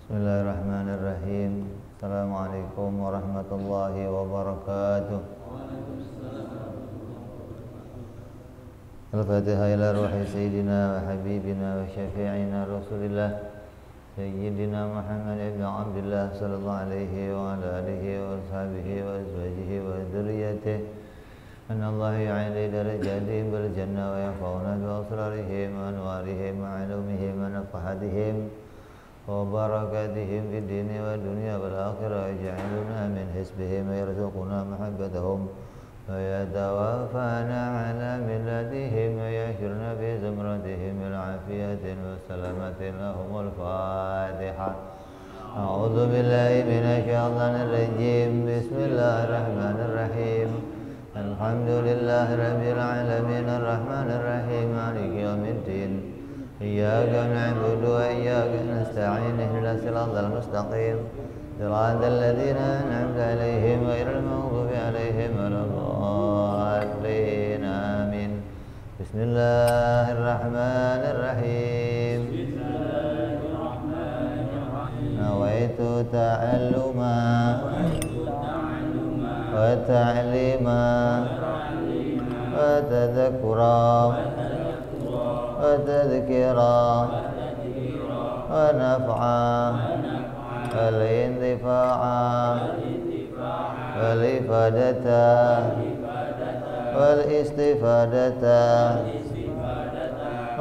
Bismillahirrahmanirrahim. Assalamualaikum warahmatullahi wabarakatuh. Al-Fatihah ila ruhi Sayyidina wa Habibina wa Syafi'ina Rasulillah Sayyidina Muhammad ibn Abdullah sallallahu alaihi wa ala alihi wa ashabihi wa azwajihi wa dhurriyyatihi an Allah ya'ali darajatihim bil jannah wa yafa'una bi asrarihim wa anwarihim wa ilmihim wa nafahatihim wa barakatihim fid dini wa dunya wal akhirah yaj'aluna min hisbihim wa yarzuquna mahabbatahum wa yatawaffana ala millatihim wa yahshurna fi zumratihim bil afiyatin wa salamatin lahumul Fatihah. A'udzu billahi minasy syaithanir rajim. Bismillahirrahmanirrahim. Alhamdulillahi rabbil alamin arrahmanir rahim maliki yaumiddin. Iyyaka na'budu wa iyyaka nasta'in ihdinas siratal mustaqim siratal ladzina an'amta 'alaihim ghairil maghdubi alaihim waladdallin amin. Bismillahirrahmanirrahim. Nawaitu ta'alluma wa ta'lima wa tadhakkura وتذكرا ونفعا والانتفاعا والإفادة والاستفادة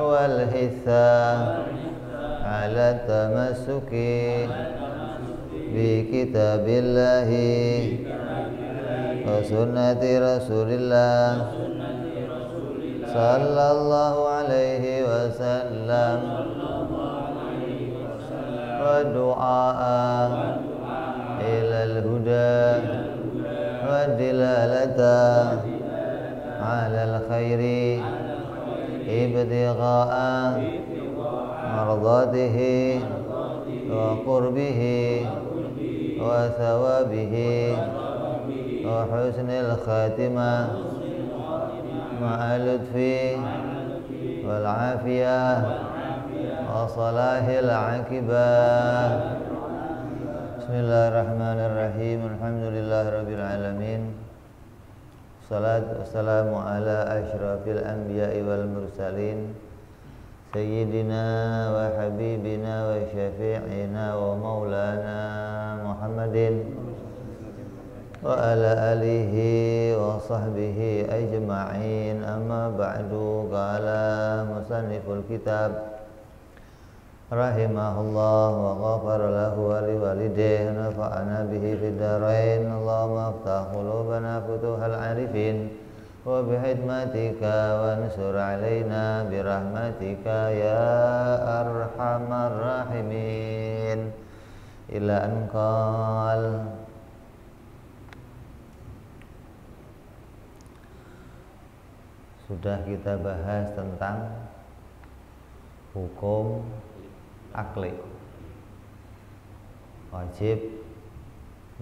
والحثا على التمسك بكتاب الله وسنة رسول الله sallallahu alaihi wasallam wa du'a ilal huda wa dilalata alal khairi ibtigha'a mardatihi wa qurbihi wa thawabihi wa husnil khatimah مع اللطف والعافية وصلاح العاقبة. بسم الله الرحمن الرحيم. الحمد لله رب العالمين. والسلام على أشرف الأنبياء والمرسلين سيدنا وحبيبنا وشفيعنا ومولانا محمد wa ala alihi wa sahbihi ajma'in. Amma ba'du. Qala musanniful kitab rahimahullah wa ghafara lahu wa liwalidayhi nafa'ana bihi fid dharain. Allahumma aftah qulubana futuhal arifin wa bihidmatika wa ansur alaina birahmatika ya arhamar rahimin. Ila anqal. Sudah kita bahas tentang hukum akli, wajib,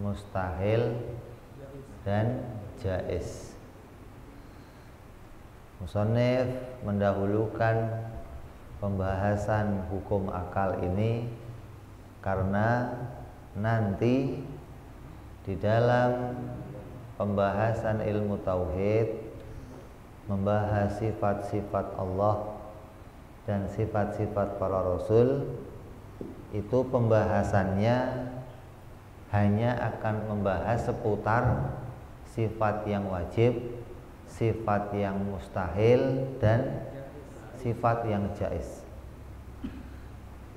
mustahil, dan jaiz. Musannif mendahulukan pembahasan hukum akal ini karena nanti di dalam pembahasan ilmu tauhid membahas sifat-sifat Allah dan sifat-sifat para rasul, itu pembahasannya hanya akan membahas seputar sifat yang wajib, sifat yang mustahil, dan sifat yang jaiz.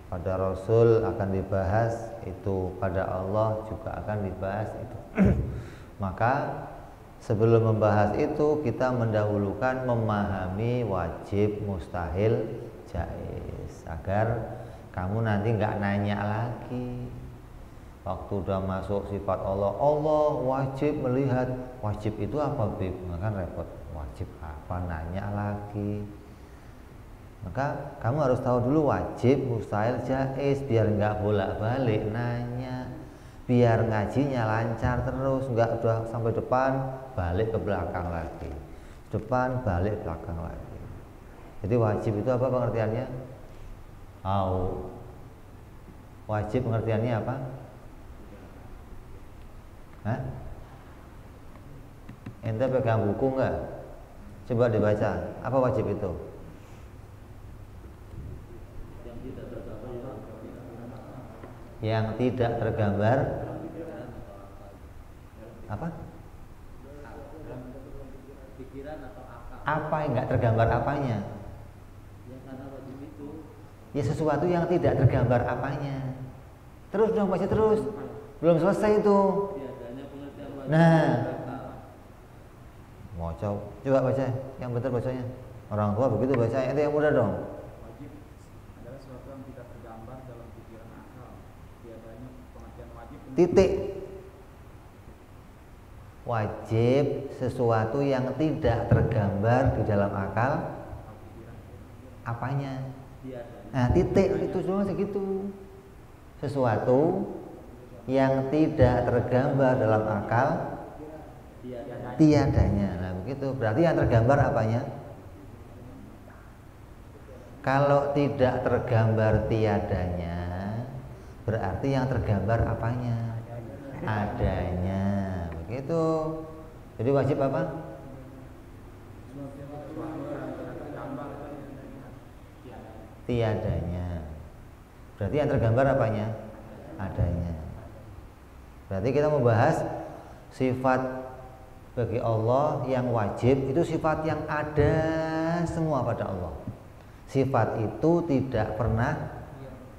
Pada rasul akan dibahas itu, pada Allah juga akan dibahas itu. Maka sebelum membahas itu, kita mendahulukan memahami wajib, mustahil, jaiz, agar kamu nanti nggak nanya lagi waktu udah masuk sifat Allah. Allah wajib melihat. Wajib itu apa, Bib? Maka repot. Wajib apa? Nanya lagi. Maka kamu harus tahu dulu wajib, mustahil, jaiz, biar nggak bolak-balik nanya. Biar ngajinya lancar terus, nggak udah sampai depan balik ke belakang lagi, depan balik belakang lagi. Jadi wajib itu apa pengertiannya? Wajib pengertiannya apa? Hah? Ente pegang buku enggak? Coba dibaca. Apa wajib itu? Yang tidak tergambar apa? Apa yang enggak tergambar apanya? Ya sesuatu yang tidak tergambar apanya. Terus dong baca terus. Belum selesai itu. Nah, mau coba baca yang betul bacanya. Orang tua begitu baca, itu yang mudah dong. Wajib adalah sesuatu yang tidak tergambar dalam pikiran akal. Tiadanya pengertian wajib. Titik. Wajib sesuatu yang tidak tergambar di dalam akal. Apanya? Nah, titik itu cuma segitu. Sesuatu yang tidak tergambar dalam akal tiadanya. Nah, begitu. Berarti yang tergambar apanya? Kalau tidak tergambar tiadanya, berarti yang tergambar apanya? Adanya. Begitu. Jadi wajib apa? Tiadanya. Berarti yang tergambar apanya? Adanya. Berarti kita membahas sifat bagi Allah yang wajib, itu sifat yang ada semua pada Allah. Sifat itu tidak pernah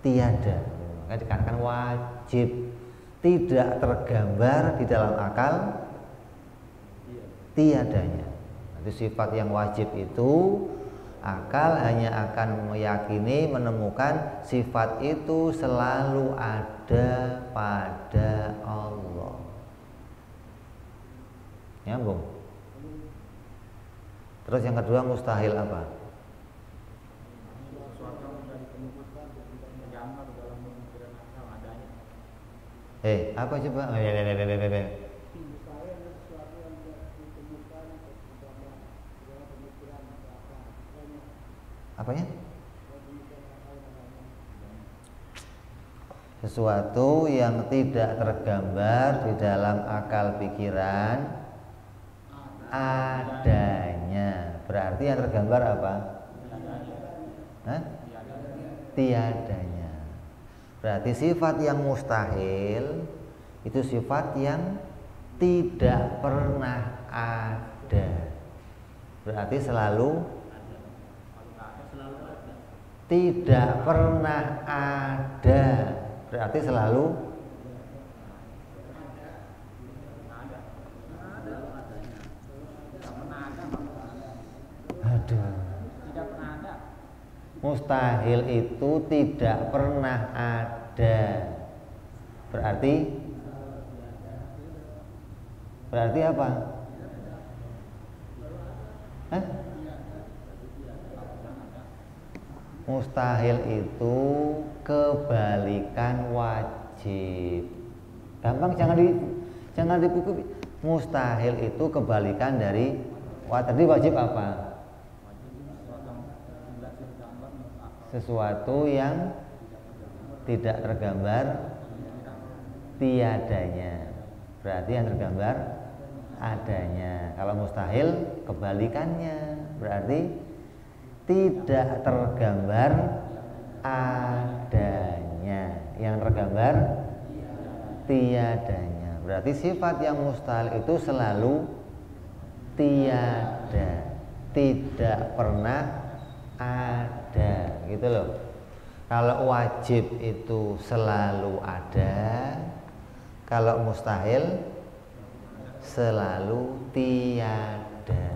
tiada. Makanya dikatakan wajib, tidak tergambar di dalam akal tiadanya. Jadi sifat yang wajib itu akal hanya akan meyakini, menemukan sifat itu selalu ada pada Allah. Nyambung. Terus yang kedua mustahil apa? Apa coba? Apanya? Sesuatu yang tidak tergambar di dalam akal pikiran adanya. Berarti yang tergambar apa? Hah? Tiadanya. Berarti sifat yang mustahil itu sifat yang tidak pernah ada. Berarti selalu tidak pernah ada. Berarti selalu ada. Mustahil itu tidak pernah ada. Berarti apa? Hah? Mustahil itu kebalikan wajib. Gampang, jangan dipukul. Mustahil itu kebalikan dari tadi wajib apa? Sesuatu yang tidak tergambar tiadanya. Berarti yang tergambar adanya. Kalau mustahil kebalikannya, berarti tidak tergambar adanya, yang tergambar tiadanya. Berarti sifat yang mustahil itu selalu tiada, tidak pernah ada, gitu loh. Kalau wajib itu selalu ada, kalau mustahil selalu tiada.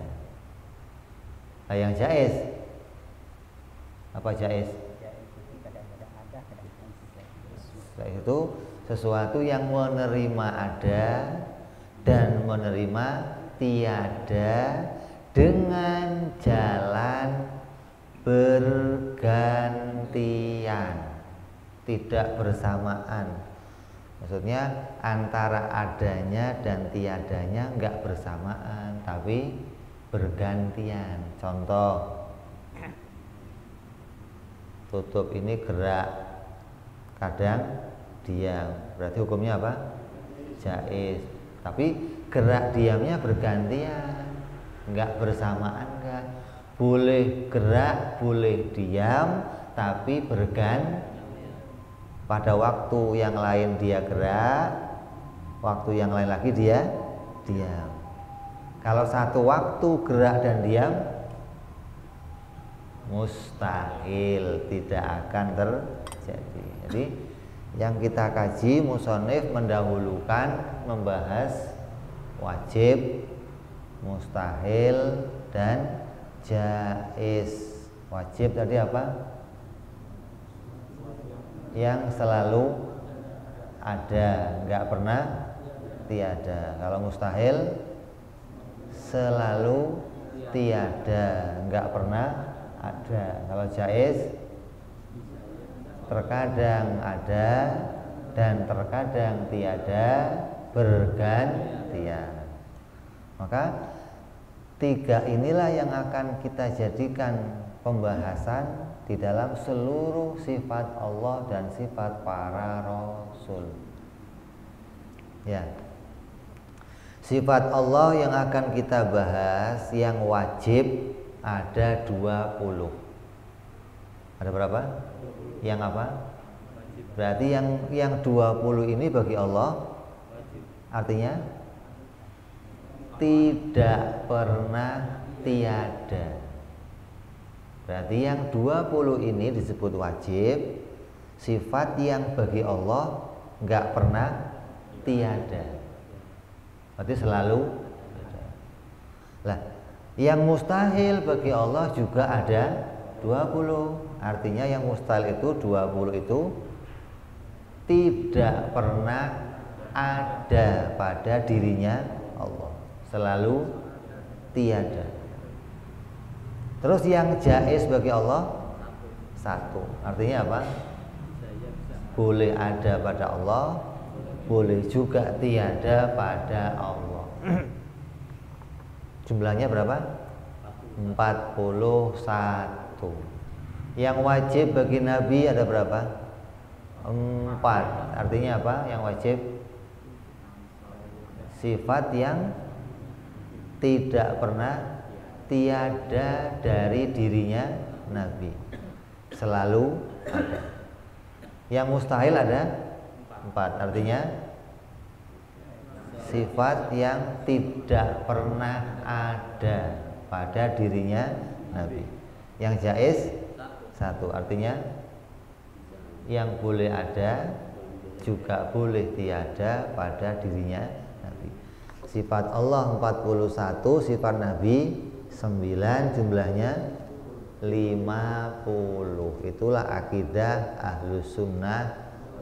Nah, yang jaiz apa jaiz? Itu sesuatu yang menerima ada dan menerima tiada dengan jalan bergantian, tidak bersamaan. Maksudnya antara adanya dan tiadanya enggak bersamaan, tapi bergantian. Contoh, tutup ini gerak, kadang diam. Berarti hukumnya apa? Jaiz. Tapi gerak diamnya bergantian, enggak bersamaan kan. Boleh gerak, boleh diam, tapi bergantian. Pada waktu yang lain dia gerak, waktu yang lain lagi dia diam. Kalau satu waktu gerak dan diam, mustahil, tidak akan terjadi. Jadi yang kita kaji, musonif mendahulukan membahas wajib, mustahil, dan jaiz. Wajib tadi apa? Yang selalu ada, nggak pernah tiada. Kalau mustahil selalu tiada, nggak pernah ada. Kalau jaiz terkadang ada dan terkadang tiada, bergantian. Maka tiga inilah yang akan kita jadikan pembahasan di dalam seluruh sifat Allah dan sifat para rasul. Ya. Sifat Allah yang akan kita bahas yang wajib ada 20. Ada berapa? Yang apa? Berarti yang 20 ini bagi Allah artinya tidak pernah tiada. Berarti yang 20 ini disebut wajib, sifat yang bagi Allah nggak pernah tiada. Berarti selalu ada. Lah, yang mustahil bagi Allah juga ada 20. Artinya yang mustahil itu 20 itu tidak pernah ada pada dirinya Allah. Selalu tiada. Terus yang jaiz bagi Allah satu. Artinya apa? Boleh ada pada Allah, boleh juga tiada pada Allah. Jumlahnya berapa? 41. Yang wajib bagi Nabi ada berapa? 4. Artinya apa? Yang wajib sifat yang tidak pernah tiada dari dirinya Nabi, selalu ada. Yang mustahil ada 4. Artinya sifat yang tidak pernah ada pada dirinya Nabi. Yang jaiz 1. Artinya yang boleh ada juga boleh tiada pada dirinya Nabi. Sifat Allah 41, sifat Nabi 9, jumlahnya 50. Itulah akidah Ahlus Sunnah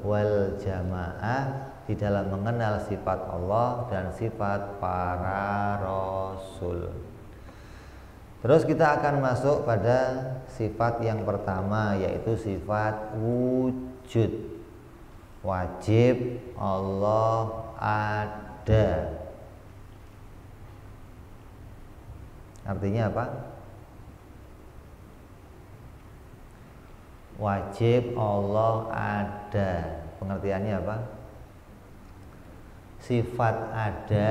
wal Jamaah di dalam mengenal sifat Allah dan sifat para rasul. Terus kita akan masuk pada sifat yang pertama, yaitu sifat wujud. Wajib Allah ada. Artinya apa? Wajib Allah ada. Pengertiannya apa? Sifat ada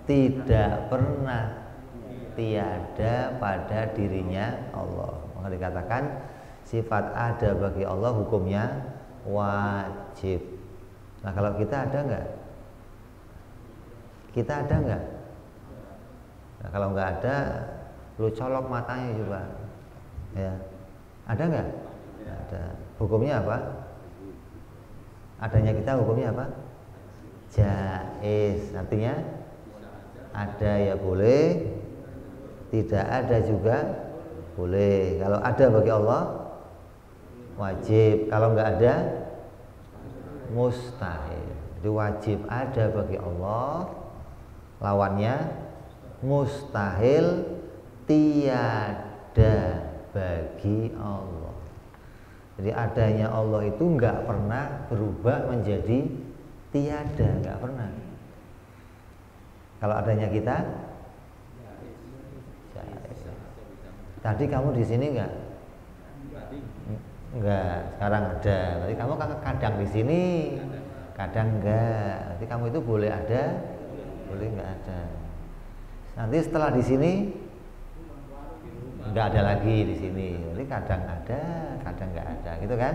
tidak pernah tiada pada dirinya Allah. Maka dikatakan sifat ada bagi Allah hukumnya wajib. Nah, kalau kita ada enggak? Kita ada enggak? Nah, kalau enggak ada, lu colok matanya juga. Ya. Ada enggak? Ada. Hukumnya apa? Adanya kita hukumnya apa? Jaiz. Artinya ada ya boleh, tidak ada juga boleh. Kalau ada bagi Allah wajib, kalau enggak ada mustahil. Jadi wajib ada bagi Allah, lawannya mustahil tiada bagi Allah. Jadi adanya Allah itu enggak pernah berubah menjadi tiada, enggak pernah. Kalau adanya kita, tadi kamu di sini enggak? Enggak, sekarang ada. Berarti kamu kadang di sini, kadang enggak. Nanti kamu itu boleh ada, boleh enggak ada. Nanti setelah di sini enggak ada lagi di sini. Jadi kadang ada, kadang enggak ada, gitu kan?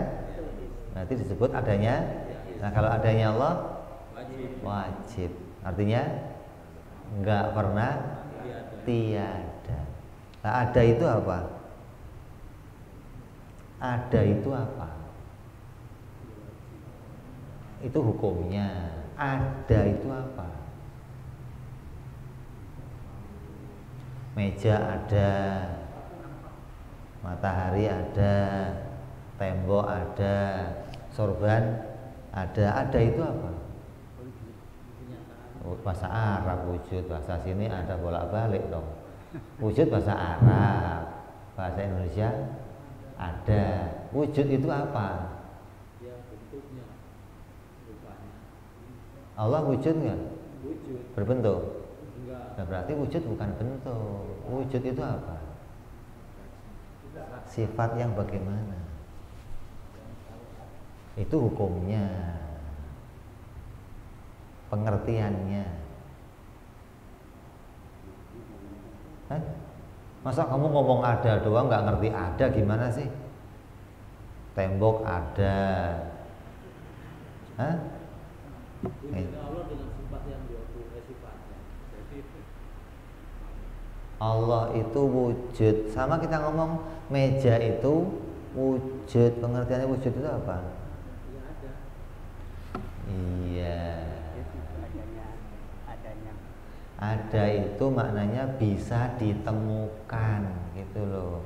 Nanti disebut adanya. Nah, kalau adanya Allah wajib. Artinya enggak pernah tiada. Nah, ada itu apa? Ada itu apa? Itu hukumnya. Ada itu apa? Meja ada, matahari ada, tembok ada, sorban ada. Ada itu apa? Bahasa Arab wujud, bahasa sini ada bolak-balik dong. Wujud bahasa Arab, bahasa Indonesia ada. Wujud itu apa? Allah wujud nggak? Berbentuk? Nah, berarti wujud bukan bentuk. Wujud itu apa? Sifat yang bagaimana? Itu hukumnya, pengertiannya. Hah? Masa kamu ngomong ada doang nggak ngerti ada gimana sih? Tembok ada. Hah? Allah itu wujud. Sama kita ngomong meja itu wujud. Pengertiannya wujud itu apa? Iya. Ada itu maknanya bisa ditemukan, gitu loh.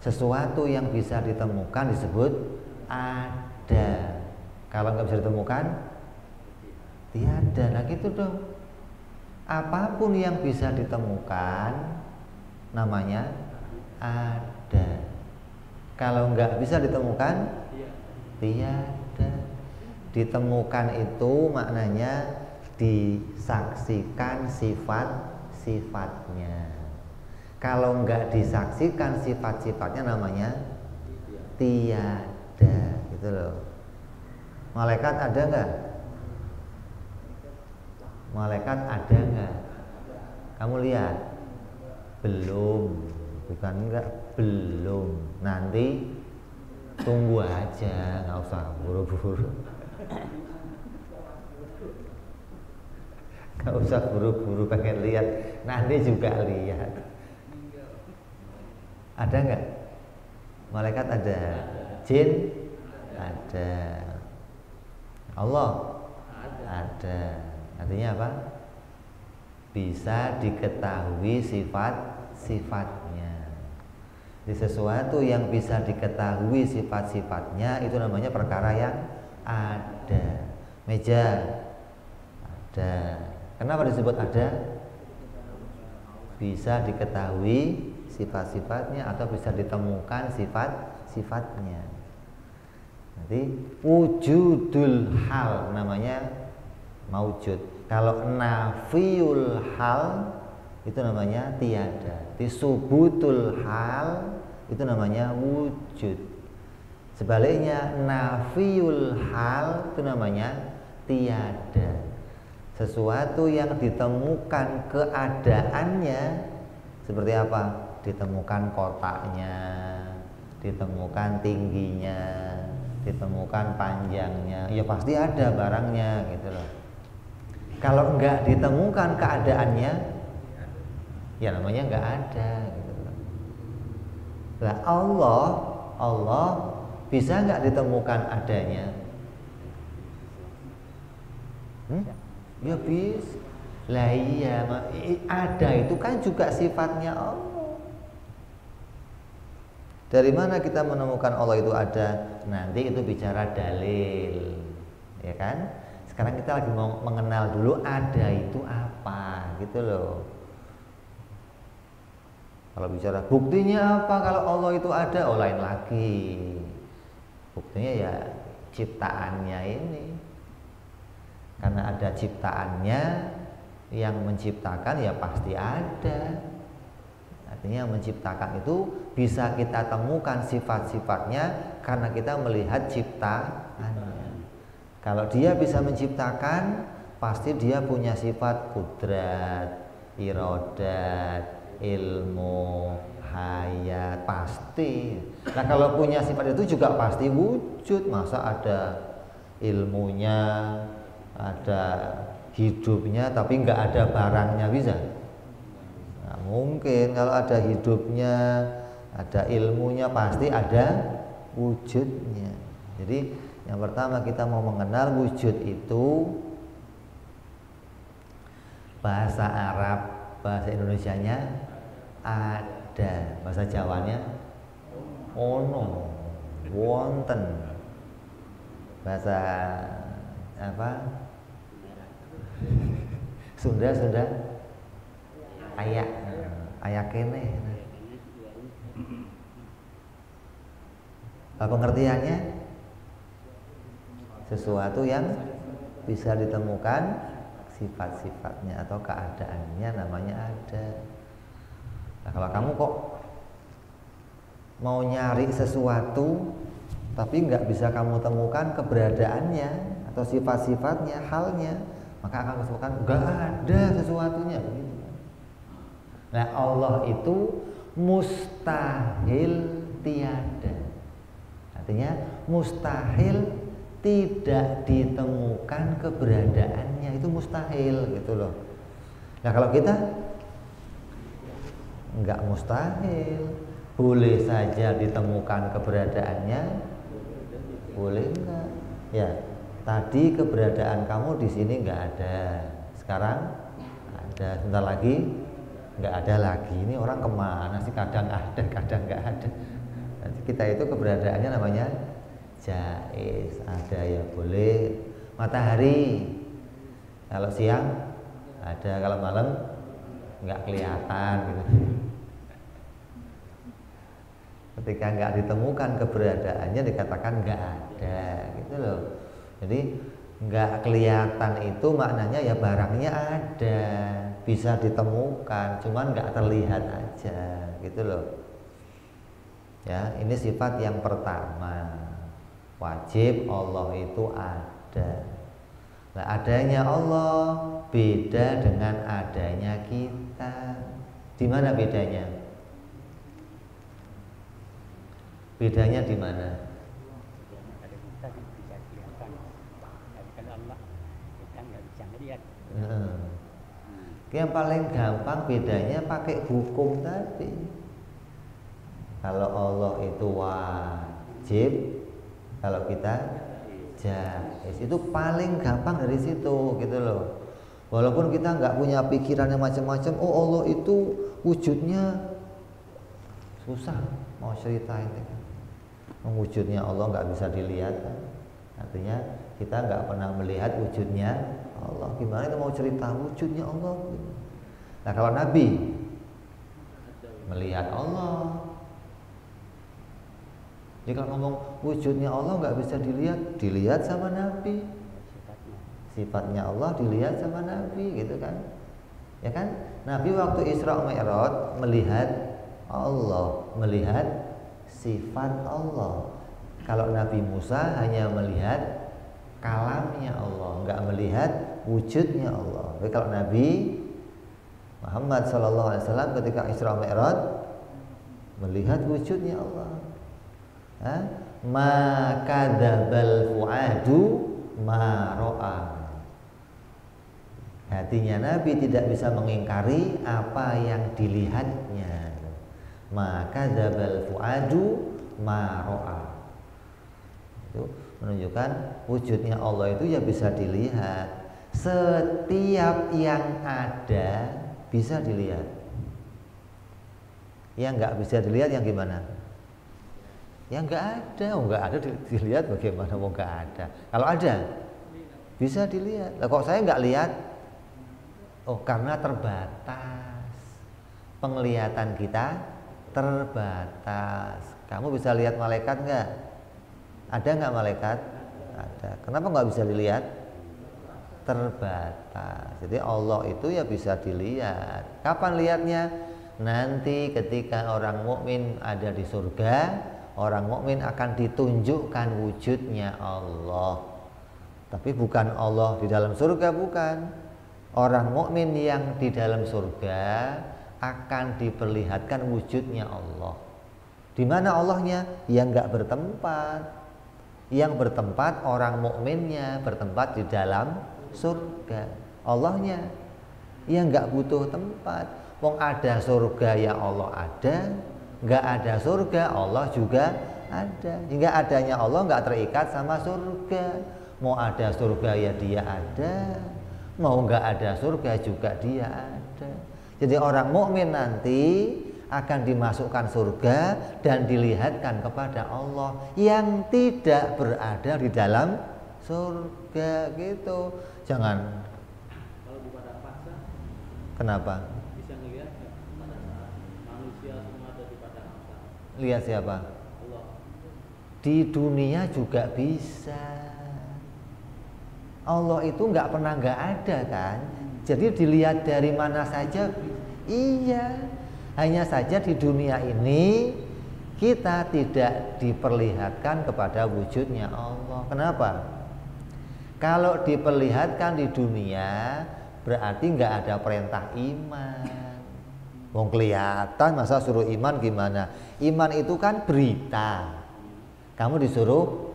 Sesuatu yang bisa ditemukan disebut ada. Kalau nggak bisa ditemukan, tiada. Nah gitu dong. Apapun yang bisa ditemukan namanya ada. Kalau nggak bisa ditemukan, tiada. Ditemukan itu maknanya disaksikan sifat-sifatnya. Kalau nggak disaksikan sifat-sifatnya namanya tiada, gitu loh. Malaikat ada nggak? Malaikat ada nggak? Kamu lihat? Belum, bukan enggak, belum. Nanti tunggu aja, nggak usah buru-buru. Nggak usah buru-buru pengen lihat, nanti juga lihat. Ada nggak? Malaikat ada, jin ada, Allah ada. Artinya apa? Bisa diketahui sifat-sifatnya. Di sesuatu yang bisa diketahui sifat-sifatnya itu namanya perkara yang ada. Meja ada. Kenapa disebut ada? Bisa diketahui sifat-sifatnya atau bisa ditemukan sifat-sifatnya. Nanti wujudul hal namanya maujud. Kalau nafiyul hal itu namanya tiada. Disubutul hal itu namanya wujud. Sebaliknya nafiyul hal itu namanya tiada. Sesuatu yang ditemukan keadaannya seperti apa? Ditemukan kotaknya, ditemukan tingginya, ditemukan panjangnya, ya pasti ada barangnya, gitu loh. Kalau enggak ditemukan keadaannya, ya namanya enggak ada, gitu loh. Lah Allah bisa enggak ditemukan adanya? Ya bisa. Lah iya, ada itu kan juga sifatnya Allah. Dari mana kita menemukan Allah itu ada? Nanti itu bicara dalil, ya kan? Sekarang kita lagi mau mengenal dulu ada itu apa, gitu loh. Kalau bicara buktinya apa kalau Allah itu ada, oh lain lagi. Buktinya ya ciptaannya ini. Karena ada ciptaannya, yang menciptakan ya pasti ada. Artinya menciptakan itu bisa kita temukan sifat-sifatnya karena kita melihat ciptaannya. Kalau dia bisa menciptakan, pasti dia punya sifat kudrat, iradat, ilmu, hayat, pasti. Nah kalau punya sifat itu juga pasti wujud. Masa ada ilmunya, ada hidupnya tapi nggak ada barangnya, bisa? Nggak mungkin. Kalau ada hidupnya, ada ilmunya, pasti ada wujudnya. Jadi yang pertama kita mau mengenal wujud itu, bahasa Arab, bahasa Indonesianya ada, bahasa Jawanya ono, wonten, bahasa apa? Sunda ayak, ayak kene. Apa pengertiannya? Sesuatu yang bisa ditemukan sifat-sifatnya atau keadaannya, namanya ada. Nah, kalau kamu kok mau nyari sesuatu tapi nggak bisa kamu temukan keberadaannya atau sifat-sifatnya, halnya, maka akan katakan nggak ada sesuatunya. Nah, Allah itu mustahil tiada. Artinya mustahil tidak ditemukan keberadaannya, itu mustahil gitu loh. Nah kalau kita nggak mustahil, boleh saja ditemukan keberadaannya, boleh enggak? Ya, tadi keberadaan kamu di sini nggak ada, sekarang ada, sebentar lagi nggak ada lagi. Ini orang kemana sih? Kadang ada, kadang nggak ada. Nanti kita itu keberadaannya namanya jaiz, ada ya boleh. Matahari kalau siang ada, kalau malam nggak kelihatan gitu. Ketika nggak ditemukan keberadaannya dikatakan nggak ada gitu loh. Jadi nggak kelihatan itu maknanya ya barangnya ada, bisa ditemukan, cuman nggak terlihat aja gitu loh. Ya, ini sifat yang pertama. Wajib Allah itu ada. Nah, adanya Allah beda dengan adanya kita. Di mana bedanya? Bedanya di mana? Yang paling gampang bedanya pakai hukum tadi. Kalau Allah itu wajib, kalau kita jaiz, itu paling gampang dari situ gitu loh. Walaupun kita nggak punya pikiran yang macam-macam, oh Allah itu wujudnya susah mau ceritain kan. Wujudnya Allah nggak bisa dilihat kan? Artinya kita nggak pernah melihat wujudnya Allah. Gimana kita mau cerita wujudnya Allah? Nah kalau Nabi melihat Allah, jadi kalau ngomong wujudnya Allah nggak bisa dilihat, dilihat sama Nabi. Sifatnya Allah dilihat sama Nabi, gitu kan? Ya kan? Nabi waktu Isra Mi'raj melihat Allah, melihat sifat Allah. Kalau Nabi Musa hanya melihat kalamnya Allah, nggak melihat wujudnya Allah. Tapi kalau Nabi Muhammad SAW ketika Isra Mi'raj melihat wujudnya Allah. Ma kadzabal fuadu ma ra'a. Hatinya Nabi tidak bisa mengingkari apa yang dilihatnya. Ma kadzabal fuadu ma ra'a. Itu menunjukkan wujudnya Allah itu ya bisa dilihat. Setiap yang ada bisa dilihat. Yang nggak bisa dilihat yang gimana? Yang nggak ada, nggak ada dilihat bagaimana mau nggak ada? Kalau ada bisa dilihat. Lah kok saya nggak lihat? Oh karena terbatas. Penglihatan kita terbatas. Kamu bisa lihat malaikat nggak? Ada nggak malaikat? Ada. Kenapa nggak bisa dilihat? Terbatas. Jadi Allah itu ya bisa dilihat. Kapan lihatnya? nanti ketika orang mukmin ada di surga, orang mukmin akan ditunjukkan wujudnya Allah. Tapi bukan Allah di dalam surga, bukan. Orang mukmin yang di dalam surga akan diperlihatkan wujudnya Allah. Di mana Allahnya? Yang enggak bertempat. Yang bertempat orang mukminnya bertempat di dalam surga. Allahnya yang enggak butuh tempat. Wong ada surga ya Allah ada, enggak ada surga Allah juga ada. Hingga adanya Allah enggak terikat sama surga. Mau ada surga ya dia ada, mau enggak ada surga juga dia ada. Jadi orang mukmin nanti akan dimasukkan surga dan dilihatkan kepada Allah yang tidak berada di dalam surga gitu. Jangan. Kalau di padang pasir, Kenapa? bisa ngelihat nggak pada saat manusia semua ada di padang pasir? Lihat siapa? Allah. Di dunia juga bisa. Allah itu nggak pernah nggak ada kan. Jadi dilihat dari mana saja. Iya. Hanya saja di dunia ini kita tidak diperlihatkan kepada wujudnya Allah. Kenapa? Kalau diperlihatkan di dunia berarti nggak ada perintah iman. Wong kelihatan masa suruh iman gimana? Iman itu kan berita. Kamu disuruh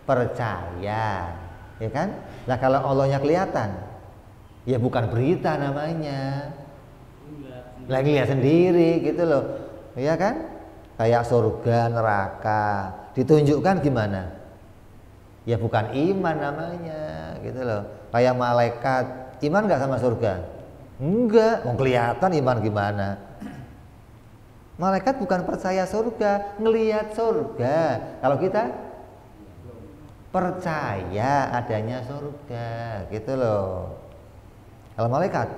percaya, ya kan? Nah kalau Allahnya kelihatan, ya bukan berita namanya. Lagi lihat sendiri gitu loh, ya kan? Kayak surga, neraka, ditunjukkan gimana? Ya bukan iman namanya, gitu loh. Kayak malaikat, iman nggak sama surga? Enggak, mau kelihatan iman gimana? Malaikat bukan percaya surga, ngelihat surga. Kalau kita percaya adanya surga, gitu loh. Kalau malaikat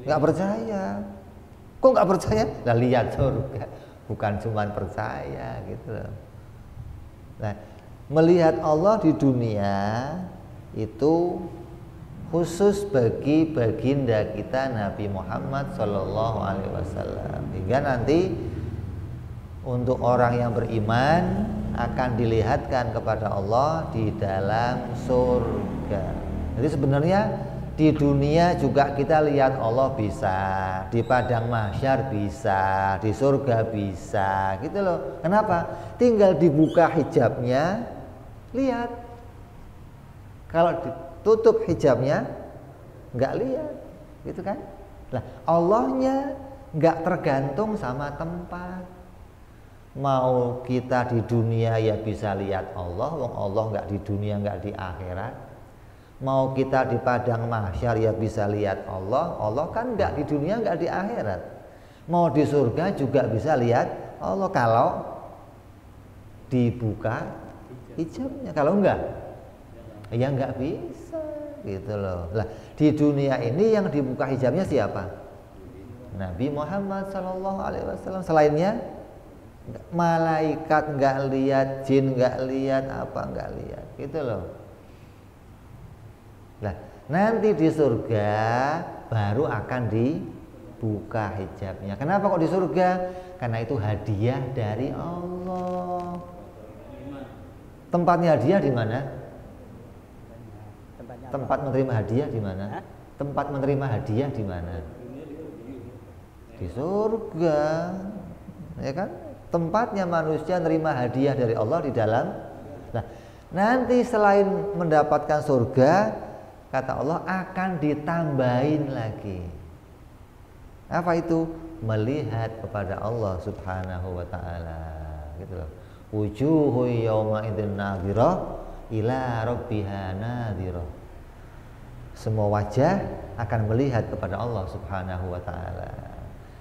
nggak percaya. Kok nggak percaya? Lah lihat surga, bukan cuma percaya, gitu loh. Nah, melihat Allah di dunia itu khusus bagi baginda kita Nabi Muhammad SAW. Hingga nanti untuk orang yang beriman akan dilihatkan kepada Allah di dalam surga. Jadi sebenarnya di dunia juga kita lihat Allah bisa, di padang mahsyar bisa, di surga bisa, gitu loh. Kenapa? Tinggal dibuka hijabnya, lihat. Kalau ditutup hijabnya, nggak lihat, gitu kan? Nah, Allahnya nggak tergantung sama tempat. Mau kita di dunia ya bisa lihat Allah, wong Allah nggak di dunia nggak di akhirat. Mau kita di padang mahsyar ya bisa lihat Allah, Allah kan nggak di dunia nggak di akhirat. Mau di surga juga bisa lihat Allah kalau dibuka hijabnya. Kalau enggak, ya nggak bisa, gitu loh. Lah di dunia ini yang dibuka hijabnya siapa? Nabi Muhammad SAW. Selainnya malaikat nggak lihat, jin nggak lihat, apa nggak lihat, gitu loh. Nah, nanti di surga baru akan dibuka hijabnya. Kenapa kok di surga? Karena itu hadiah dari Allah. Tempatnya hadiah di mana? Tempat menerima hadiah di mana? Tempat menerima hadiah di mana? Di surga, ya kan? Tempatnya manusia menerima hadiah dari Allah di dalam. Nah, nanti selain mendapatkan surga, kata Allah akan ditambahin lagi. Apa itu? Melihat kepada Allah Subhanahu wa taala, gitu loh. Wujuhu yawma idzin nadhirah ila rabbiha nadhirah. Semua wajah akan melihat kepada Allah Subhanahu wa taala.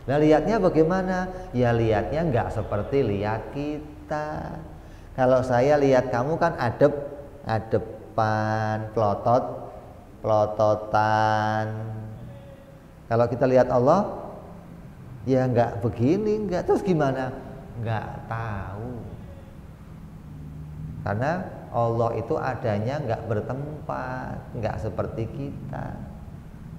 Nah, lihatnya bagaimana? Ya lihatnya enggak seperti lihat kita. Kalau saya lihat kamu kan adepan, pelototan. Kalau kita lihat Allah, ya enggak begini, enggak. Terus gimana? Enggak tahu. Karena Allah itu adanya enggak bertempat, enggak seperti kita.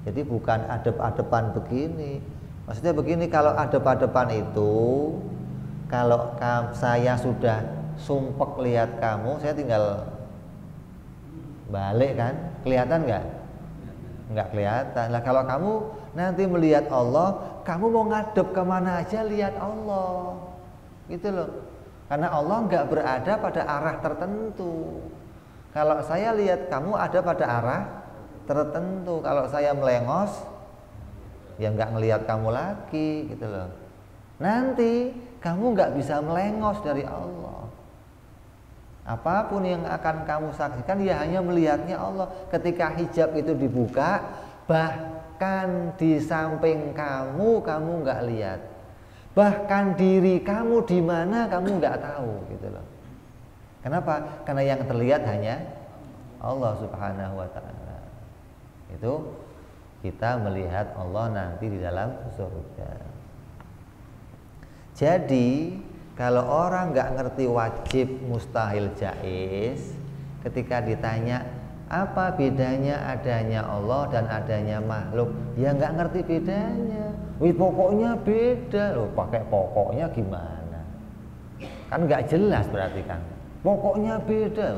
Jadi bukan adep-adepan begini. Maksudnya begini, kalau adep-adepan itu, kalau saya sudah sumpek lihat kamu, saya tinggal balik kan, kelihatan nggak? Nggak kelihatan. Lah kalau kamu nanti melihat Allah, kamu mau ngadep kemana aja lihat Allah, gitu loh. Karena Allah nggak berada pada arah tertentu. Kalau saya lihat kamu ada pada arah tertentu. Kalau saya melengos, ya nggak ngelihat kamu lagi, gitu loh. Nanti kamu nggak bisa melengos dari Allah. Apapun yang akan kamu saksikan, ya hanya melihatnya Allah. Ketika hijab itu dibuka, bahkan di samping kamu nggak lihat. Bahkan diri kamu di mana kamu nggak tahu, gitu loh. Kenapa? Karena yang terlihat hanya Allah Subhanahu wa Ta'ala. Itu kita melihat Allah nanti di dalam surga. Jadi kalau orang nggak ngerti wajib, mustahil, jaiz, ketika ditanya apa bedanya adanya Allah dan adanya makhluk, ya nggak ngerti bedanya. Wih, pokoknya beda loh, pakai pokoknya gimana? Kan nggak jelas berarti kan. Pokoknya beda.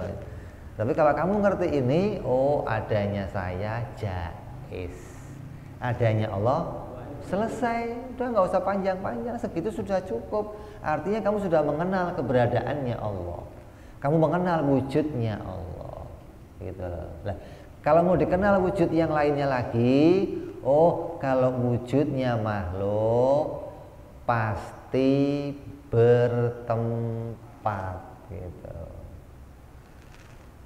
Tapi kalau kamu ngerti ini, oh adanya saya jaiz, adanya Allah selesai, udah nggak usah panjang-panjang, segitu sudah cukup. Artinya kamu sudah mengenal keberadaannya Allah, kamu mengenal wujudnya Allah, gitu loh. Nah, kalau mau dikenal wujud yang lainnya lagi, oh kalau wujudnya makhluk pasti bertempat, gitu.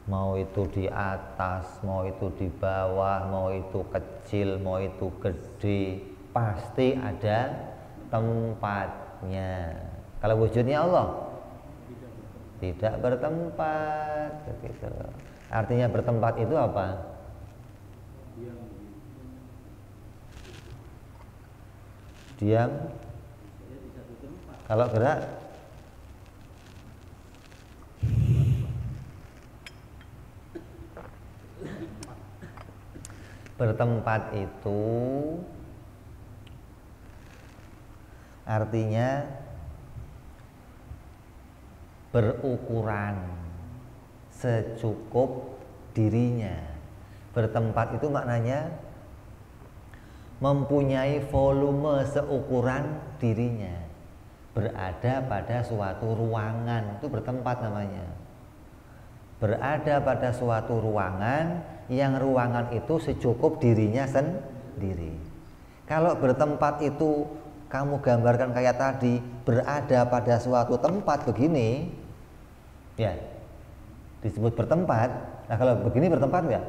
Mau itu di atas, mau itu di bawah, mau itu kecil, mau itu gede, pasti ada tempatnya. Kalau wujudnya Allah tidak bertempat, begitu. Artinya bertempat itu apa? Diam. Kalau gerak bertempat itu artinya berukuran secukup dirinya. Bertempat itu maknanya mempunyai volume seukuran dirinya, berada pada suatu ruangan, itu bertempat namanya. Berada pada suatu ruangan yang ruangan itu secukup dirinya sendiri. Kalau bertempat itu kamu gambarkan kayak tadi, berada pada suatu tempat begini, ya disebut bertempat. Nah kalau begini bertempat nggak?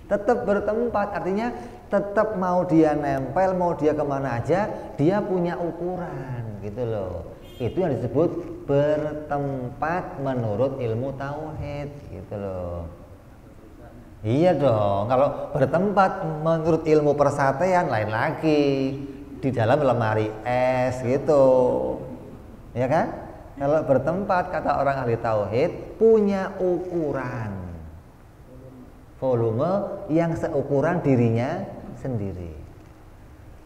Tetap bertempat, artinya tetap mau dia nempel, mau dia kemana aja, dia punya ukuran, gitu loh. Itu yang disebut bertempat menurut ilmu tauhid, gitu loh. Iya dong, kalau bertempat menurut ilmu persatean lain lagi, di dalam lemari es gitu, ya kan? Kalau bertempat kata orang ahli tauhid punya ukuran, volume yang seukuran dirinya sendiri.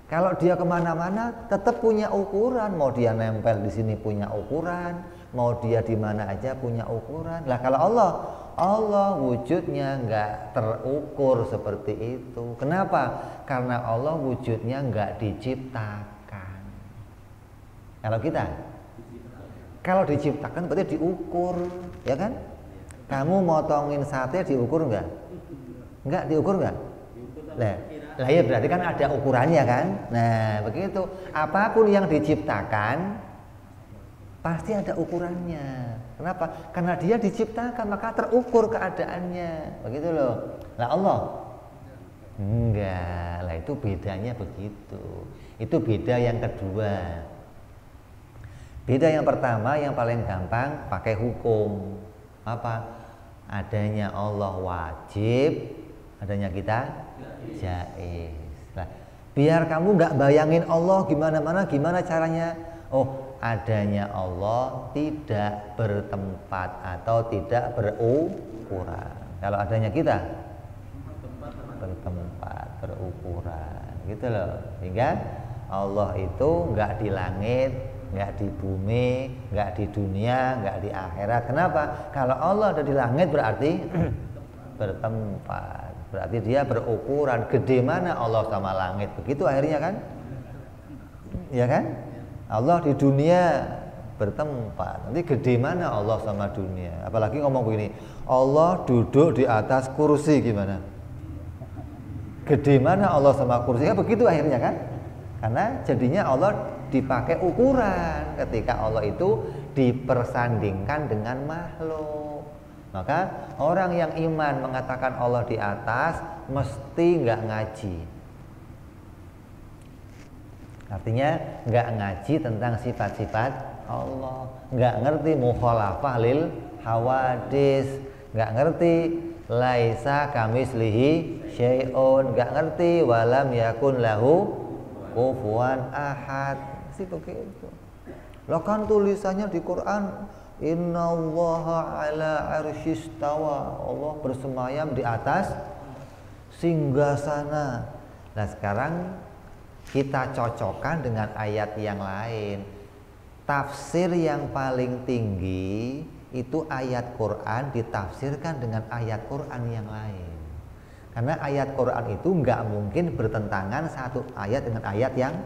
Kalau dia kemana-mana tetap punya ukuran, mau dia nempel di sini punya ukuran, mau dia di mana aja punya ukuran. Lah kalau Allah wujudnya nggak terukur seperti itu. Kenapa? Karena Allah wujudnya nggak diciptakan. Kalau diciptakan berarti diukur, ya kan? Kamu motongin sate diukur nggak? Nggak diukur nggak? Lah ya berarti kan ada ukurannya kan? Nah begitu, apapun yang diciptakan pasti ada ukurannya. Kenapa? Karena dia diciptakan maka terukur keadaannya, begitu loh. Lah Allah enggak, lah itu bedanya begitu. Itu beda yang kedua. Beda yang pertama yang paling gampang pakai hukum. Apa? Adanya Allah wajib, adanya kita jaiz. Nah, biar kamu nggak bayangin Allah gimana caranya. Oh, adanya Allah tidak bertempat atau tidak berukuran. Kalau adanya kita bertempat, berukuran, gitu loh. Sehingga Allah itu nggak di langit, nggak di bumi, nggak di dunia, nggak di akhirat. Kenapa? Kalau Allah ada di langit berarti bertempat, berarti dia berukuran. Gede mana Allah sama langit? Begitu akhirnya kan? Ya kan? Allah di dunia bertempat. Nanti gede mana Allah sama dunia? Apalagi ngomong begini, Allah duduk di atas kursi, gimana? Gede mana Allah sama kursinya? Begitu akhirnya kan? Karena jadinya Allah dipakai ukuran ketika Allah itu dipersandingkan dengan makhluk. Maka orang yang iman mengatakan Allah di atas mesti nggak ngaji. Artinya nggak ngaji tentang sifat-sifat Allah, nggak ngerti mukhalafah lil hawadis, nggak ngerti laisa kamislihi syai'un, nggak ngerti walam yakun lahu kufuwan ahad. Sih begitu. Lah kan tulisannya di Quran innallaha ala arsyistawa, Allah bersemayam di atas singgasana. Nah sekarang kita cocokkan dengan ayat yang lain. Tafsir yang paling tinggi itu ayat Quran ditafsirkan dengan ayat Quran yang lain. Karena ayat Quran itu nggak mungkin bertentangan satu ayat dengan ayat yang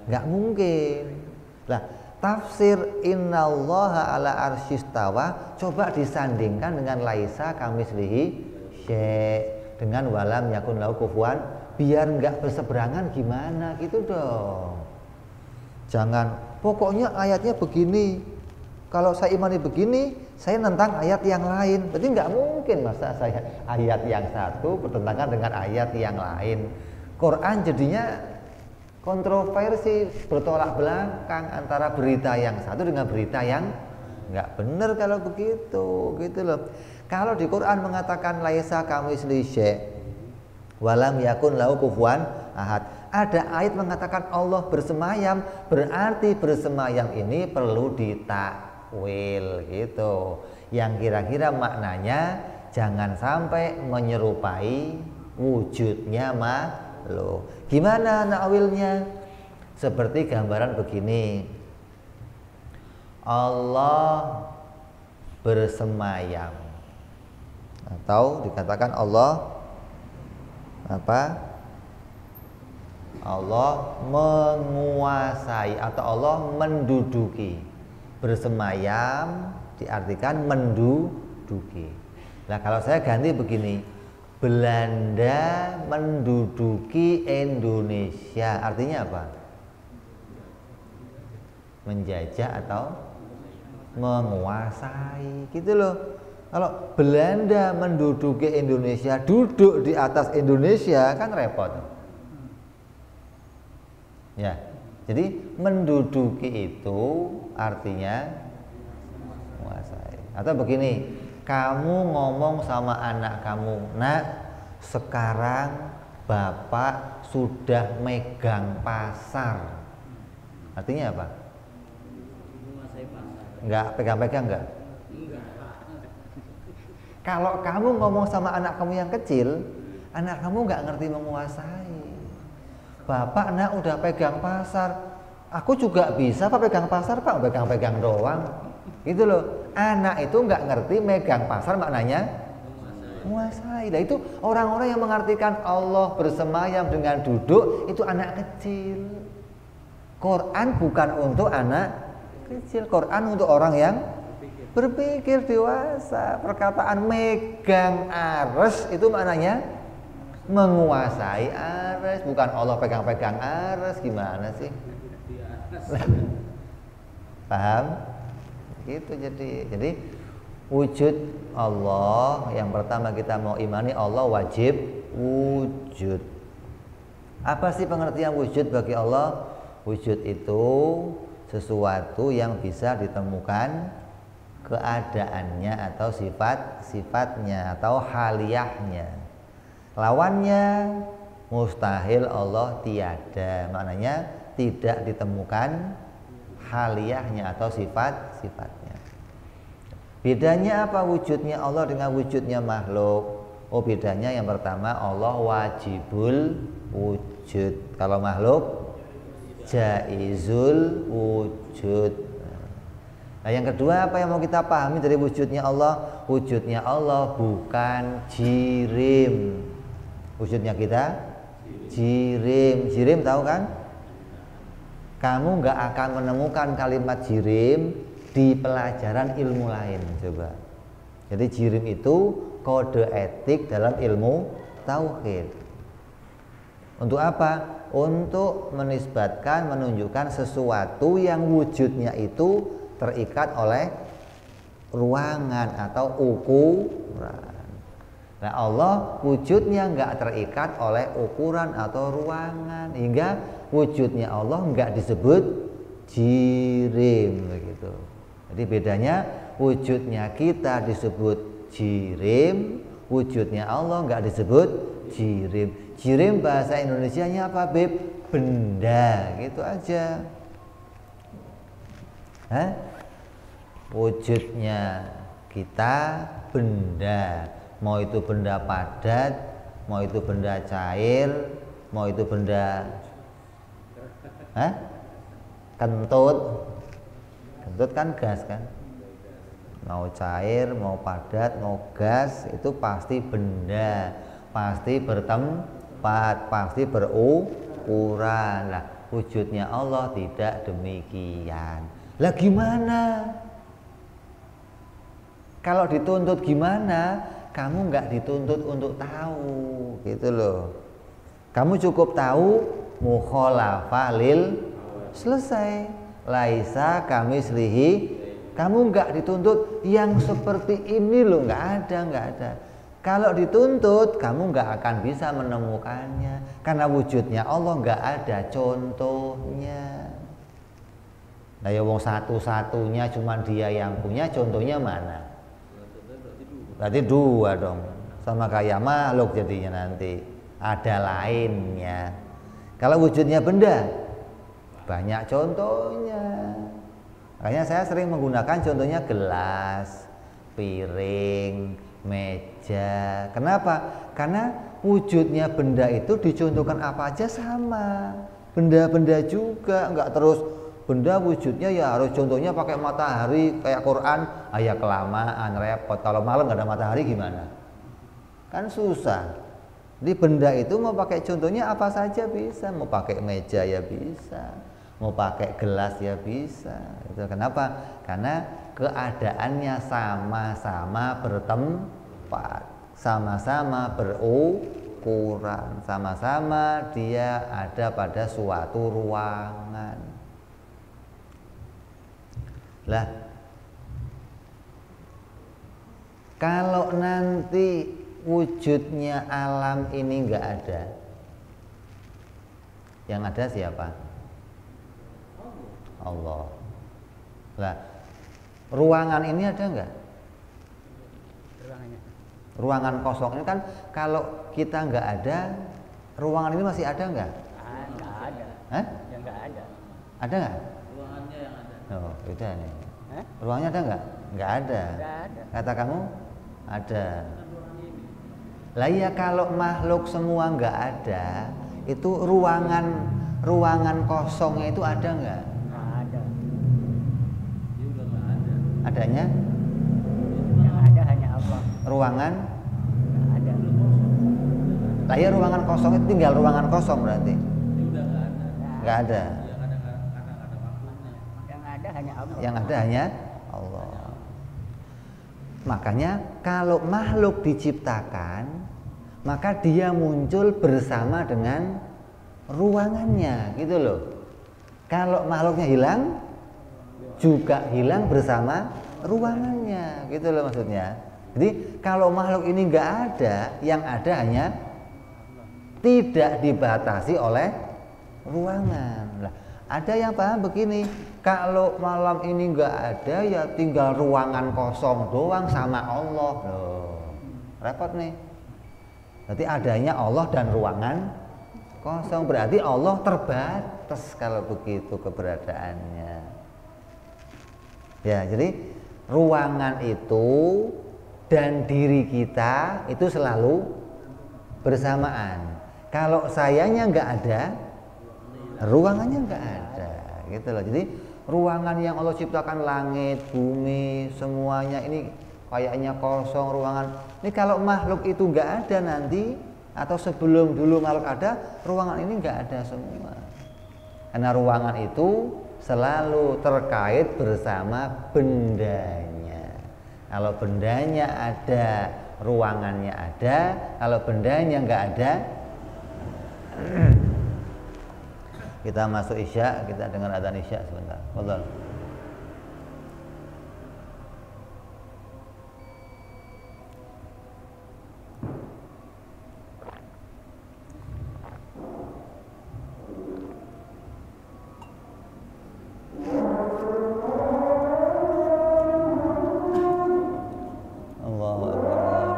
nggak mungkin. Lah tafsir innallaha ala arsyistawa coba disandingkan dengan laisa kamislihi syai' dengan walam yakun lahu kufuwan, biar nggak berseberangan gimana gitu dong. Jangan pokoknya ayatnya begini, kalau saya imani begini saya nentang ayat yang lain. Berarti nggak mungkin masa saya ayat yang satu bertentangan dengan ayat yang lain. Quran jadinya kontroversi, bertolak belakang antara berita yang satu dengan berita yang nggak benar kalau begitu, gitu loh. Kalau di Quran mengatakan laisa kamitslihi syai' walam yakun lahu kufuwan ahad, ada ayat mengatakan Allah bersemayam, berarti bersemayam ini perlu ditakwil gitu, yang kira-kira maknanya jangan sampai menyerupai wujudnya makhluk. Gimana nakwilnya? Seperti gambaran begini, Allah bersemayam, atau dikatakan Allah Allah menguasai atau Allah menduduki. Bersemayam diartikan menduduki. Nah kalau saya ganti begini, Belanda menduduki Indonesia, artinya apa? Menjajah atau menguasai, gitu loh. Kalau Belanda menduduki Indonesia, duduk di atas Indonesia kan repot. Ya, jadi menduduki itu artinya menguasai. Atau begini, kamu ngomong sama anak kamu, nak, sekarang bapak sudah megang pasar. Artinya apa? Enggak, pegang-pegang enggak? Kalau kamu ngomong sama anak kamu yang kecil, anak kamu nggak ngerti menguasai. Bapak, nak, udah pegang pasar. Aku juga bisa pak pegang pasar pak, pegang-pegang doang. Gitu loh. Anak itu nggak ngerti megang pasar maknanya menguasai. Nah itu orang-orang yang mengartikan Allah bersemayam dengan duduk itu anak kecil. Quran bukan untuk anak kecil, Quran untuk orang yang berpikir dewasa. Perkataan megang ares itu maknanya menguasai ares, bukan Allah pegang-pegang ares. Gimana sih? Paham? Gitu. Jadi wujud Allah yang pertama kita mau imani, Allah wajib wujud. Apa sih pengertian wujud bagi Allah? Wujud itu sesuatu yang bisa ditemukan keadaannya atau sifat-sifatnya atau haliyahnya. Lawannya mustahil, Allah tiada, maknanya tidak ditemukan haliyahnya atau sifat-sifatnya. Bedanya apa wujudnya Allah dengan wujudnya makhluk? Oh bedanya yang pertama Allah wajibul wujud. Kalau makhluk jaizul wujud. Nah yang kedua apa yang mau kita pahami dari wujudnya Allah? Wujudnya Allah bukan jirim. Wujudnya kita jirim. Jirim tahu kan? Kamu nggak akan menemukan kalimat jirim di pelajaran ilmu lain. Coba. Jadi jirim itu kode etik dalam ilmu tauhid. Untuk apa? Untuk menisbatkan, menunjukkan sesuatu yang wujudnya itu terikat oleh ruangan atau ukuran. Nah Allah wujudnya nggak terikat oleh ukuran atau ruangan, hingga wujudnya Allah nggak disebut jirim begitu. Jadi bedanya wujudnya kita disebut jirim, wujudnya Allah nggak disebut jirim. Jirim bahasa Indonesianya apa, Beb? Benda, gitu aja. Hah? Wujudnya kita benda, mau itu benda padat, mau itu benda cair, mau itu benda kentut. Kentut kan gas kan? Mau cair, mau padat, mau gas, itu pasti benda, pasti bertempat, pasti berukuran. Lah, wujudnya Allah tidak demikian. Lah gimana? Kalau dituntut gimana? Kamu nggak dituntut untuk tahu, gitu loh. Kamu cukup tahu mukhalafah lil selesai. Laisa kamislihi. Kamu nggak dituntut yang seperti ini loh, nggak ada. Kalau dituntut, kamu nggak akan bisa menemukannya karena wujudnya Allah nggak ada contohnya. Nah ya wong satu-satunya cuma Dia yang punya, contohnya mana? Berarti dua dong, sama kayak makhluk jadinya nanti ada lainnya. Kalau wujudnya benda, banyak contohnya. Makanya saya sering menggunakan contohnya gelas, piring, meja. Kenapa? Karena wujudnya benda itu dicontohkan apa aja sama. Benda-benda juga, enggak terus benda wujudnya ya harus contohnya pakai matahari kayak Quran. Ya kelamaan, repot. Kalau malam nggak ada matahari gimana? Kan susah. Jadi benda itu mau pakai contohnya apa saja bisa. Mau pakai meja ya bisa. Mau pakai gelas ya bisa. Itu kenapa? Karena keadaannya sama-sama bertempat, sama-sama berukuran, sama-sama dia ada pada suatu ruangan. Lah, kalau nanti wujudnya alam ini nggak ada, yang ada siapa? Allah. Lah, ruangan ini ada nggak? Ruangan kosong ini kan kalau kita nggak ada, ruangan ini masih ada nggak? Nggak ada. Hah? Ya nggak ada. Ada nggak? Ruangannya yang ada. Oh, beda nih. Ruangnya ada nggak? Nggak ada. Nggak ada. Kata kamu ada. Lah ya kalau makhluk semua nggak ada, itu ruangan kosongnya itu ada nggak? Adanya? Yang ada hanya Allah. Ruangan? Nggak ada. Lah ya ruangan kosong itu tinggal ruangan kosong berarti? Udah nggak ada. Nggak ada. Yang ada hanya Allah. Yang ada hanya Allah. Makanya kalau makhluk diciptakan, maka dia muncul bersama dengan ruangannya, gitu loh. Kalau makhluknya hilang, juga hilang bersama ruangannya, gitu loh maksudnya. Jadi kalau makhluk ini nggak ada, yang ada hanya tidak dibatasi oleh ruangan. Lah, ada yang paham begini, kalau malam ini nggak ada ya tinggal ruangan kosong doang sama Allah. Loh, repot nih. Berarti adanya Allah dan ruangan kosong, berarti Allah terbatas kalau begitu keberadaannya. Ya, jadi ruangan itu dan diri kita itu selalu bersamaan. Kalau sayanya nggak ada, ruangannya nggak ada, gitu loh. Jadi ruangan yang Allah ciptakan, langit, bumi, semuanya ini kayaknya kosong ruangan. Ini kalau makhluk itu nggak ada nanti, atau sebelum dulu makhluk ada, ruangan ini nggak ada semua. Karena ruangan itu selalu terkait bersama bendanya. Kalau bendanya ada, ruangannya ada. Kalau bendanya nggak ada, kita masuk Isya, kita dengar adzan Isya sebentar. Fadhal. Allahu Akbar.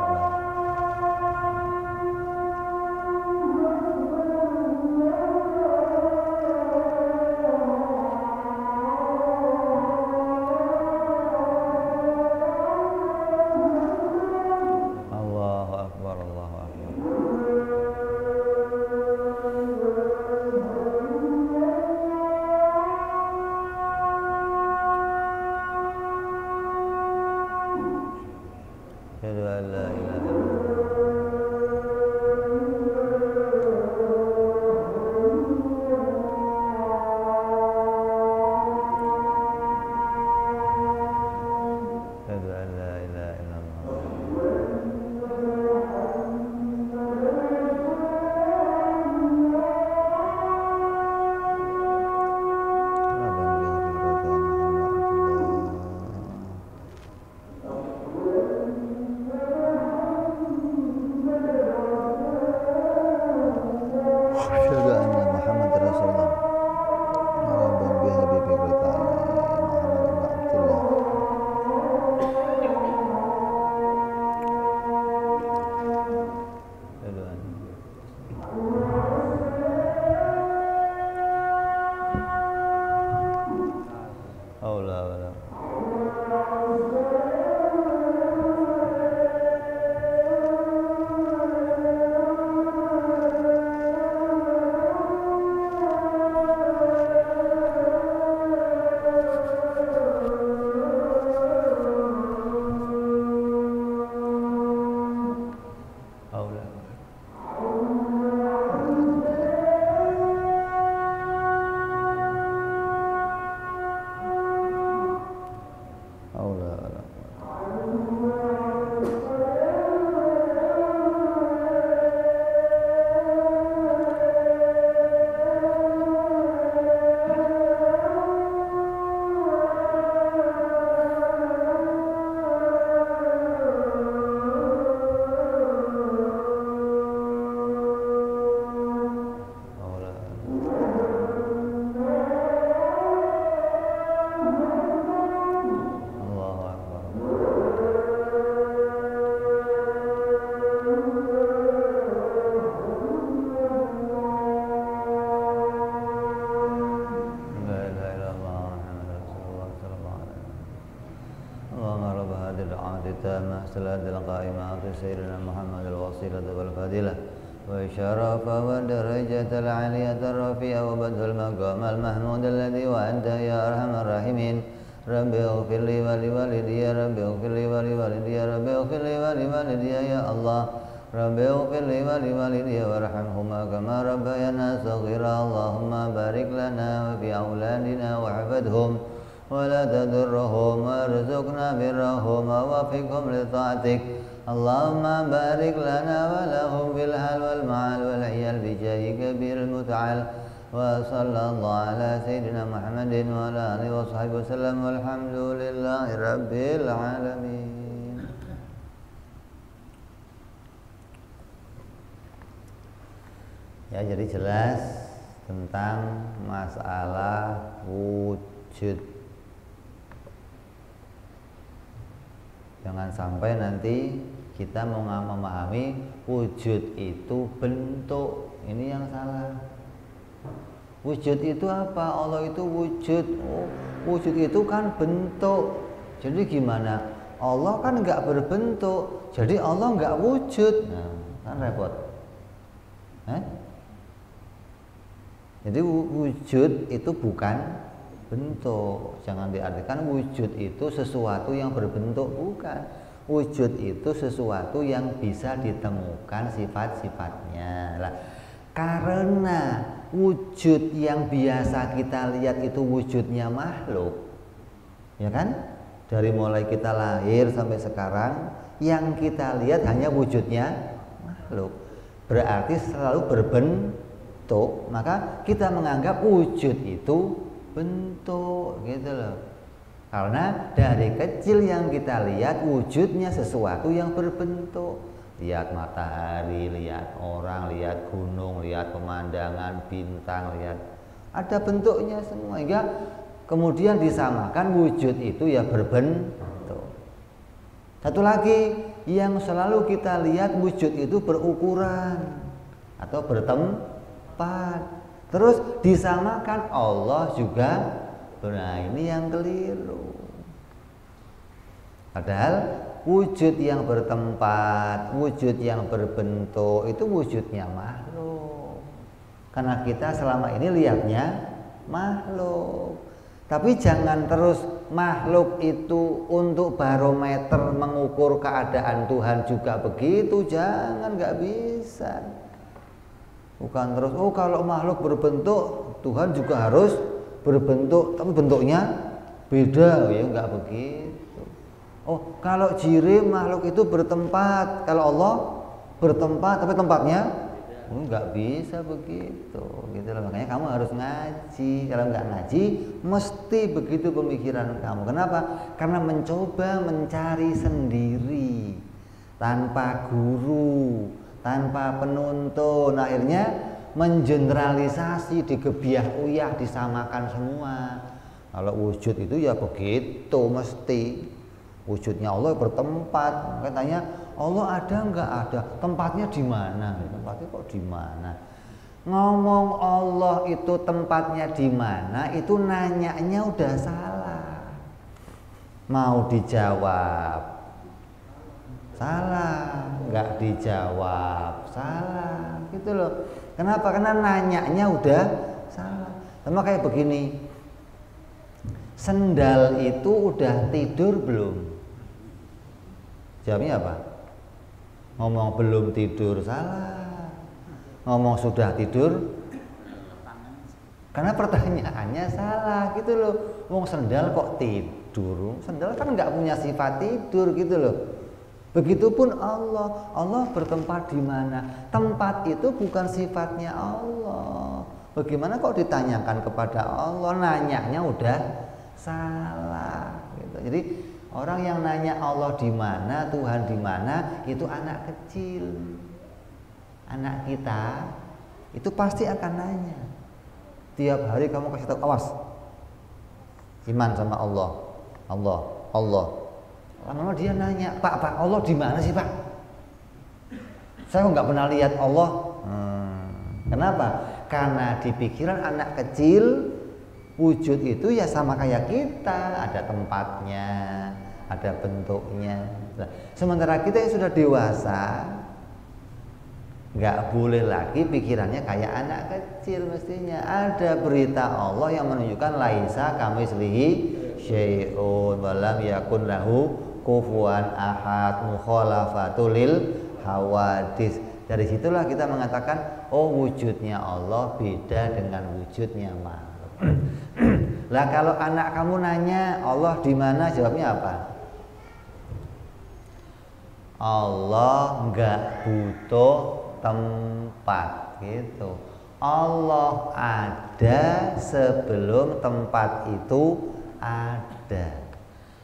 Allahu Akbar, Allahu Akbar. Asyhadu an la ilaha illallah. Asyhadu an la ilaha illallah. Asyhadu anna Muhammad Rasulullah. Rabban bi habibi qita Muhammad ibn Abdullah. Asyhadu anna haula wala haula haula wala haula Allahu Akbar. La ilaha illallah Muhammadur Rasulullah sallallahu alaihi wasallam. Allahumma rabb hadhihi al-'adati tammah salatil qa'imah sayyidina Muhammadil wasilah wal fadilah wa syarafa wa darajatal 'aliyatar rafi'ah wa badhul maqamal mahmud alladhi wa anta ya arhamar rahimin. Rabbi ighfir li wa li walidayya, Rabbi ighfir li wa li walidayya, Rabbi ighfir li wa li walidayya ya Allah. Rabbi ighfir li wa li walidayya warhamhuma kama rabbayana saghira. Allahumma barik lana wa fi auladina wa hafidhum wa la tadurruhum warzuqna birrahum wa wafiqhum li ta'atik. Allahumma barik lana wa lahum fil hal wal ma'al wal 'iyal bi jahi kabiril muta'al. Wa sallallahu ala sayyidina Muhammadin wa ala alihi wa sahbihi wasallam walhamdulillahi rabbil alamin. Ya, jadi jelas tentang masalah wujud. Jangan sampai nanti kita mau memahami wujud itu bentuk. Ini yang salah. Wujud itu apa? Allah itu wujud. Oh, wujud itu kan bentuk. Jadi gimana? Allah kan nggak berbentuk, jadi Allah nggak wujud. Nah, kan repot. Jadi wujud itu bukan bentuk. Jangan diartikan wujud itu sesuatu yang berbentuk, bukan. Wujud itu sesuatu yang bisa ditemukan sifat-sifatnya. Lah, karena wujud yang biasa kita lihat itu wujudnya makhluk, ya kan? Dari mulai kita lahir sampai sekarang, yang kita lihat hanya wujudnya makhluk. Berarti selalu berbentuk, maka kita menganggap wujud itu bentuk, gitu loh. Karena dari kecil yang kita lihat wujudnya sesuatu yang berbentuk. Lihat matahari, lihat orang, lihat gunung, lihat pemandangan, bintang, lihat ada bentuknya semua. Hingga kemudian disamakan wujud itu ya berbentuk. Satu lagi yang selalu kita lihat wujud itu berukuran atau bertempat. Terus disamakan Allah juga. Nah, ini yang keliru. Padahal wujud yang bertempat, wujud yang berbentuk itu wujudnya makhluk. Karena kita selama ini lihatnya makhluk. Tapi jangan terus makhluk itu untuk barometer mengukur keadaan Tuhan juga begitu. Jangan, nggak bisa. Bukan terus, oh kalau makhluk berbentuk Tuhan juga harus berbentuk, tapi bentuknya beda, ya nggak begitu. Oh kalau jiri makhluk itu bertempat, kalau Allah bertempat tapi tempatnya nggak bisa begitu, gitu loh. Makanya kamu harus ngaji. Kalau nggak ngaji, mesti begitu pemikiran kamu. Kenapa? Karena mencoba mencari sendiri, tanpa guru, tanpa penuntun, akhirnya mengeneralisasi, digebiah uyah, disamakan semua. Kalau wujud itu ya begitu mesti. Wujudnya Allah bertempat. Katanya Allah ada nggak ada? Tempatnya di mana? Tempatnya kok di mana? Ngomong Allah itu tempatnya di mana? Itu nanyanya udah salah. Mau dijawab salah, nggak dijawab salah, gitu loh. Kenapa? Karena nanyanya udah salah. Sama kayak begini. Sendal itu udah tidur belum? Jawabnya apa? Ngomong belum tidur salah. Ngomong sudah tidur, karena pertanyaannya salah, gitu loh. Wong sendal kok tidur? Sendal kan nggak punya sifat tidur, gitu loh. Begitupun Allah. Allah bertempat di mana? Tempat itu bukan sifatnya Allah. Bagaimana kok ditanyakan kepada Allah? Nanyanya udah salah, gitu. Jadi orang yang nanya Allah di mana, Tuhan di mana, itu anak kecil. Anak kita itu pasti akan nanya. Tiap hari kamu kasih tahu, awas, iman sama Allah, Allah, Allah. Lama-lama dia nanya, Pak, Allah di mana sih, Pak? Saya kok nggak pernah lihat Allah. Kenapa? Karena di pikiran anak kecil wujud itu ya sama kayak kita, ada tempatnya, ada bentuknya. Nah, sementara kita yang sudah dewasa nggak boleh lagi pikirannya kayak anak kecil. Mestinya ada berita Allah yang menunjukkan laisa kamitslihi syai'un wa lam yakun lahu kufuwan ahad, mukhalafatul lil hawadis. Dari situlah kita mengatakan, oh wujudnya Allah beda dengan wujudnya makhluk. Lah kalau anak kamu nanya Allah di mana, jawabnya apa? Allah nggak butuh tempat, gitu. Allah ada sebelum tempat itu ada.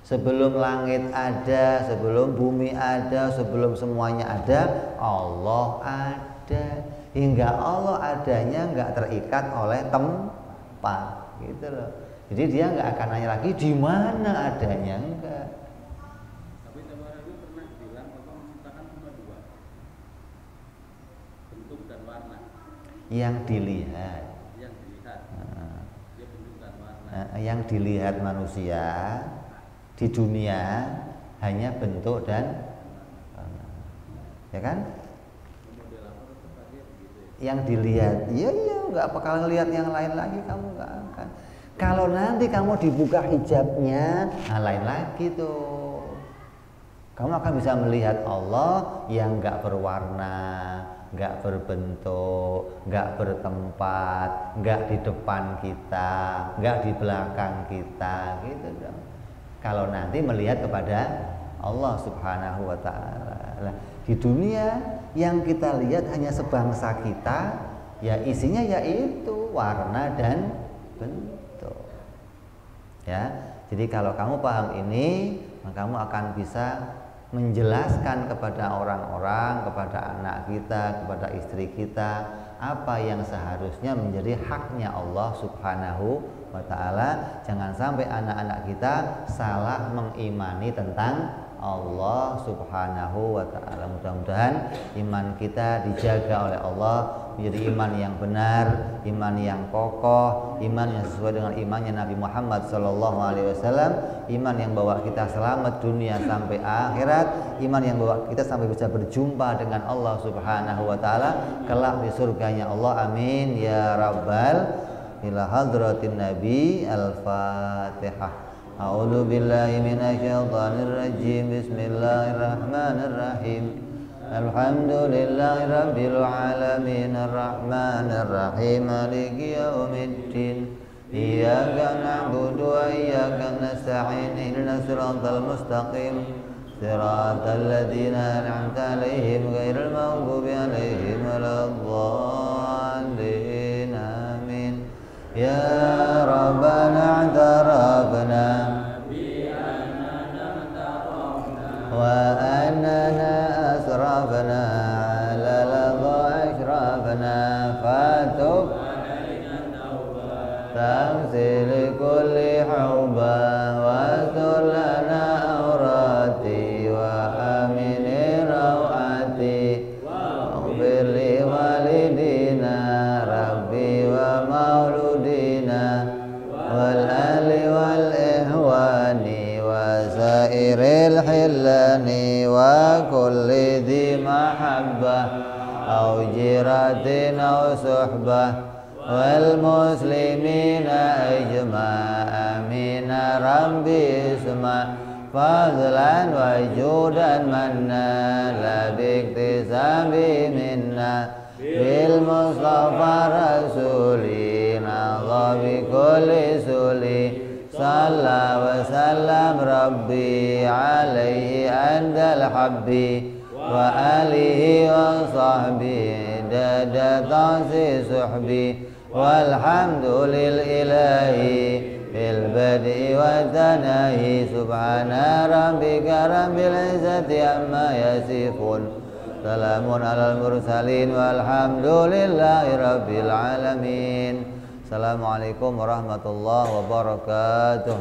Sebelum langit ada, sebelum bumi ada, sebelum semuanya ada, Allah ada. Hingga Allah adanya nggak terikat oleh tempat, gitu loh. Jadi dia nggak akan nanya lagi di mana adanya, enggak. Tapi Tabarani pernah bilang Allah menciptakan cuma dua, bentuk dan warna. Yang dilihat, Dia bentuk dan warna. yang dilihat manusia di dunia hanya bentuk dan warna. Ya kan? Yang dilihat, iya nggak bakal lihat yang lain lagi, kamu nggak akan. Kalau nanti kamu dibuka hijabnya, nah lain lagi tuh. Kamu akan bisa melihat Allah yang nggak berwarna, nggak berbentuk, nggak bertempat, nggak di depan kita, nggak di belakang kita, gitu dong. Kalau nanti melihat kepada Allah Subhanahu wa Ta'ala. Di dunia yang kita lihat hanya sebangsa kita, ya isinya yaitu warna dan bentuk. Ya, jadi kalau kamu paham ini, maka kamu akan bisa menjelaskan kepada orang-orang, kepada anak kita, kepada istri kita, apa yang seharusnya menjadi haknya Allah Subhanahu wa Ta'ala. Jangan sampai anak-anak kita salah mengimani tentang Allah Subhanahu wa Ta'ala. Mudah-mudahan iman kita dijaga oleh Allah menjadi iman yang benar, iman yang kokoh, iman yang sesuai dengan imannya Nabi Muhammad SAW, iman yang bawa kita selamat dunia sampai akhirat, iman yang bawa kita sampai bisa berjumpa dengan Allah Subhanahu wa Ta'ala kelak di surganya Allah. Amin ya rabbal ila hadratin Nabi. Al-Fatihah. A'udzu billahi minasyaitonir rajim. Bismillahirrahmanirrahim. Alhamdulillahi rabbil alamin arrahmanir rahim maliki yaumiddin. Iyyaka na'budu wa iyyaka nasta'in. Ihdinas siratal mustaqim. Siratal ladzina an'amta 'alaihim ghairil maghdubi 'alaihim waladdallin. Amin. Ya Rabbana i'tarafna wa annana asrafna ala ladha ashrafna fatub tamsil kulli hauba wa lana awrati wa amini rawati waghfir li walidina rabbi wa mauludina wal ali wal ihwani wa sairil hillani wa kulli dhi mahabbah au jiratin au suhbah wal muslimina ajma' amin rabbi isma' fadlan wa judan manna la biktisabi minna bil mustafa rasulina bi kulli suli salla wa sallam rabbi alaihi andal habbi wa alihi wa sahbihi dada tansi suhbi walhamdulil ilahi bil badi wa tanahi subhana rabbika rabbil izzati amma yasifun salamun alal mursalin walhamdulillahi rabbil alamin. Assalamualaikum warahmatullahi wabarakatuh.